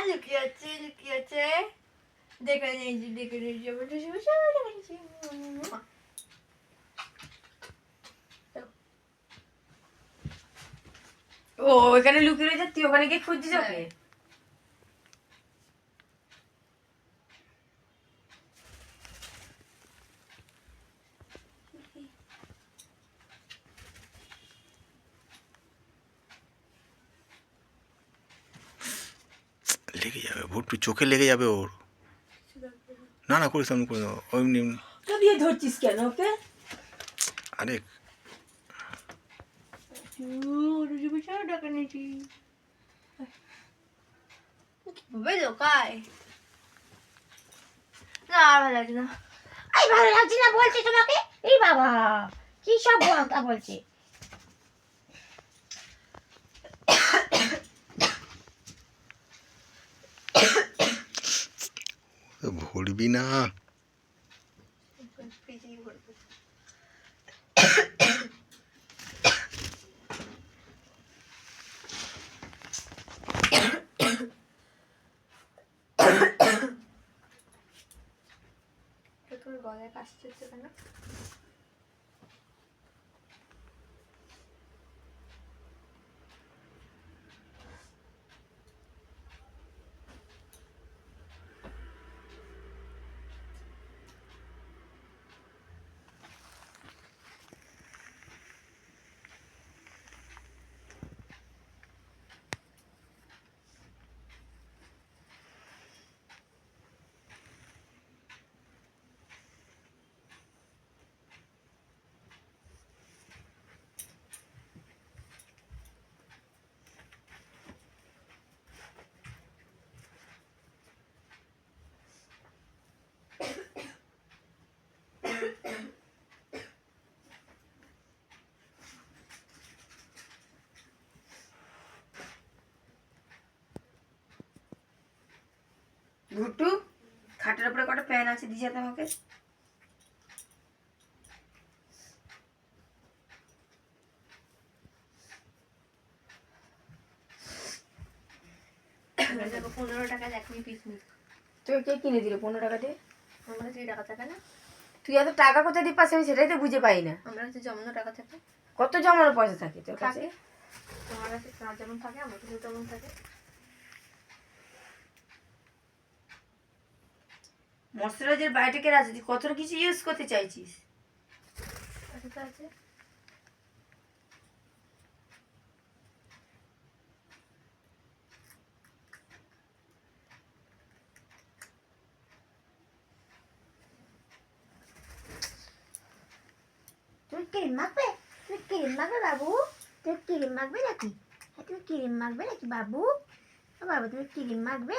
লুকিয়ে আছে দেখে নিয়েছি ও ওখানে লুকিয়ে রয়েছে, তুই ওখানে গিয়ে খুঁজছিস ওকে? লেগে যাবে, ভুট্টু চোখে লেগে যাবে ওর। না না করিস এমনি করে দাও, এমনি এমনি। তো দিয়ে ধরছিস কেন ওকে? আরে ডাকা নিয়েছি দোকায় না, আর ভালো লাগছে না। এই ভালো লাগছে না বলছি তোমাকে? এই বাবা কি সব কথা বলছে। ভরবি না। তোর গলায় কাশছে কেন? ভুট্টু, খাটের উপরে কটা প্যান আছে, দিয়ে যেতে আমাকে। দেখো 15 টাকা দেখবি পিকনিক। তুই কে কিনে দিল 15 টাকা দিয়ে? আমার কাছে টাকা থাকে না। তুই এত টাকা কোথায় দিয়ে পাস, আমি সেটাই তো বুঝে পাই না। আমার কাছে জমানো টাকা থাকে। কত জমানো পয়সা থাকে তোর কাছে? থাকে, তোমার কাছে যেমন থাকে আমার কাছে তেমন থাকে। ময়শ্চারাইজার বায়োটিকের আছে, তুই কত কিছু ইউজ করতে চাইছিস। আছে তো আছে। তুমি ক্রিম মাখবে? তুমি ক্রিম মাখবে বাবু? তুমি ক্রিম মাখবে নাকি? তুমি ক্রিম মাখবে নাকি বাবু? বাবু তুমি ক্রিম মাখবে?